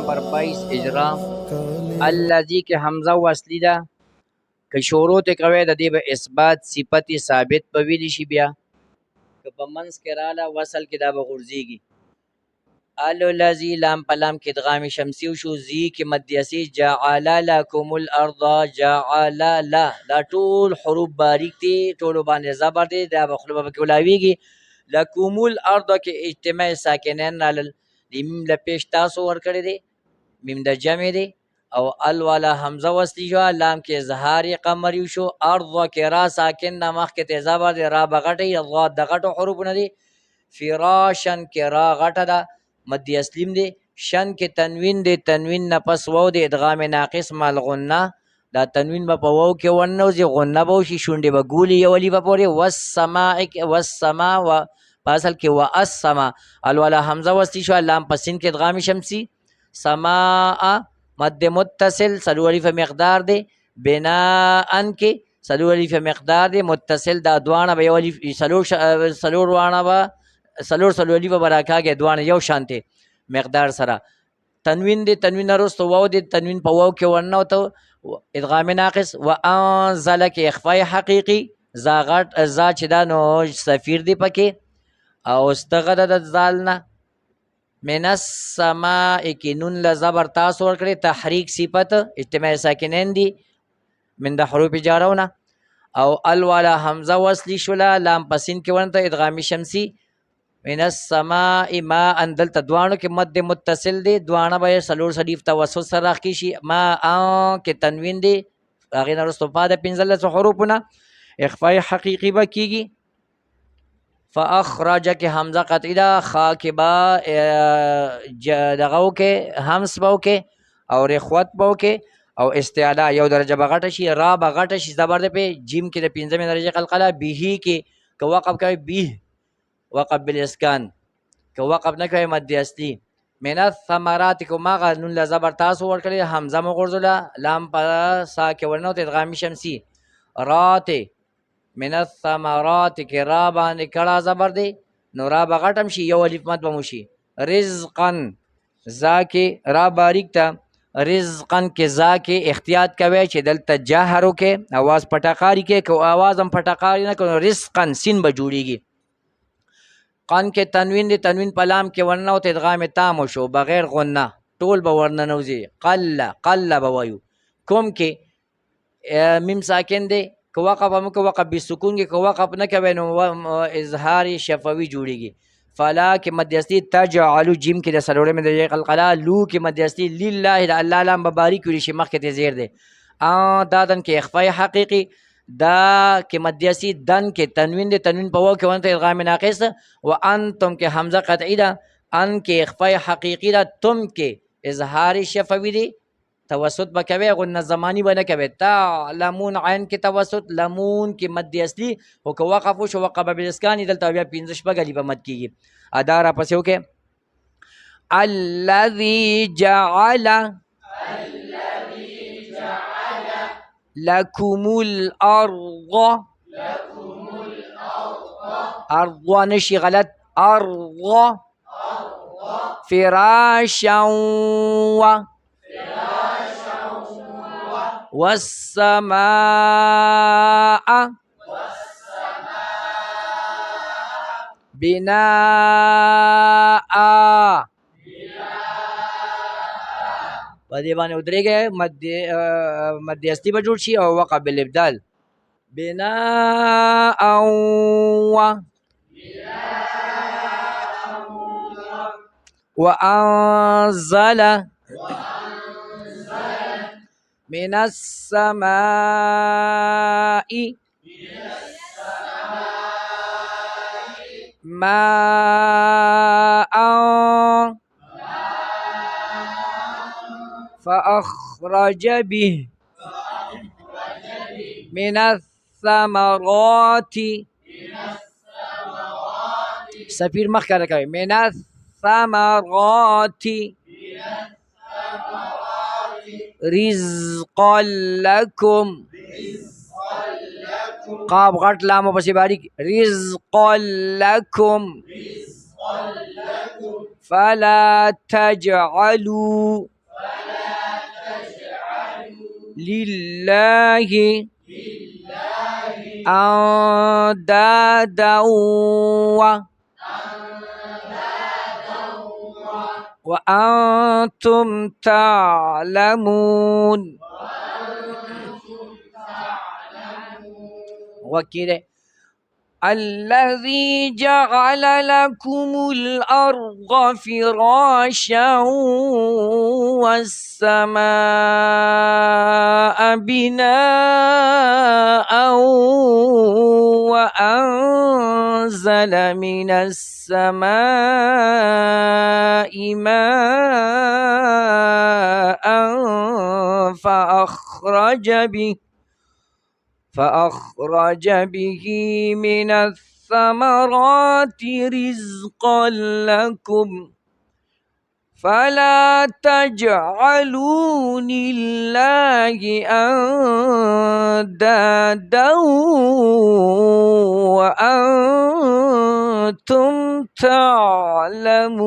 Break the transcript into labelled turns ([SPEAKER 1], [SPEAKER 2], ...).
[SPEAKER 1] نمبر 22 اجرا الذي کې حمزه وصلی ده که شروع ته کوي د دې به اثبات صفت ثابت په ویل شي بیا که په منځ کې رااله وصل کې دا به غورځيږي الذي لام پلام کې ادغام شمسی شو زی کې مدیسی جعل لكم الارض جعل لا دا ټول حروف باریک دي ټول باندې زبر دي دا به خپل به کولاویږي لكم الارض کې اجتماع ساکنین رال میم له پیش تاسو ور کړی دي میم د جمع دي او ال والا حمزه وصلی شو لام کې اظهار قمری شو ارض کې را ساکن د مخ کې تزابر دي را بغټي الله د غټو حروف نه دي فراشن کې را غټه ده مدی اسلیم دی شن کې تنوین دی تنوین نه پس وو دی ادغام ناقص مال غنه دا تنوین به په وو کې ونو زی غنه به شي شونډې به ګولي یو لی به پورې والسما و اصل کې والسما الولا حمزه وستی شو لام پسین کې ادغام شمسی سما مد متصل سلو الف مقدار دی بنا ان کې سلو الف مقدار دی متصل دا دوانه به یو الف سلو روانه به سلور الف براکاګه دوانه یو شانته مقدار سره تنوین دی تنوین رستو واو دی تنوین په واو کې ورنو ته ادغام ناقص وانزل کې اخفاء حقيقي زاغت ازا چې دا نو سفیر دی پکې او استغد د زالنا من السماء کې نون لزبر تاسو ور کړی تحریک صفت اجتماع ساکنین دی من د حروف جارونه او ال والا حمزه وصلی شولا لام پسین کې ورنته ادغام شمسی من السماء ما اندل تدوانو کې مد متصل دی دوانه به سلور صلیف توسط سره راخی شي ما کې تنوین دی هغه نه رستو پاده 15 حروفونه اخفاء حقيقي به کیږي فاخرج کې حمزه قطعی دا خا کې با دغه کې همس بو کې او رخوت بو کې او استعلا یو درجه بغټه شي را بغټه شي زبر ده په جیم کې د 15 درجه قلقله به کې کو وقف کوي به وقف بالاسکان که وقف نکوي مد اصلي من الثمرات کو ما غنون لزبر تاسو ور کړی حمزه مغرزله لام په سا کې ورنو ته ادغام شمسی رات من الثمرات کې را باندې کړه زبر دی نو را بغټم شي یو الف مد بمشي رزقا زاکه را باریک تا رزقا کې زاکه احتیاط کوي چې دلته جهرو کې आवाज پټاقاری کې کو आवाज هم پټاقاری نه کو رزقا سین به جوړیږي قان کې تنوین دی تنوین پلام کې ورنه او ادغام تام شو بغیر غنه ټول به ورنه نوځي قل به وایو کوم کې میم ساکن دی کو وقف هم کو وقف بسکون کې کو وقف نه کوي نو اظهار شفوي جوړیږي فلا کې مدیستی تجعل جیم کې د سلوړې مې د قلقلا لو کې مدیستی لله الله لام مبارک وي شي مخ کې زیر دی دادن کې اخفاء حقيقي دا کې مدیسی دن کې تنوین دی تنوین په واو کې ورته ادغام ناقص وانتم کې حمزه قطعی ده ان کې اخفاء حقيقي ده تم کې اظهار شفوي دی توسط بکوي غن زمانی بنه کوي تعلمون عین کې توسط لمون کې مد اصلي او که وقف شو وقف بالاسکان دلته بیا 15 شپږلی په مد کېږي اداره پسې وکي الذي جعل لكم الأرض أرض نشي غلط أرض فراشا والسماء بناء په دې باندې ودرېږي مد اصلي به جوړ شي او وقع بالابدال بناء وأنزل من السماء ماء فأخرج به من الثمرات سفیر مخ کار کوي من الثمرات رزقا لكم قاب غټ لام په سی باریک رزقا لكم فلا تجعلوا لله أندادا وأنتم تعلمون. وكده الذي جعل لكم الأرض فراشا والسماء بناء وأنزل من السماء ماء فأخرج به من الثمرات رزقا لكم فلا تجعلوا لله أندادا وأنتم تعلمون.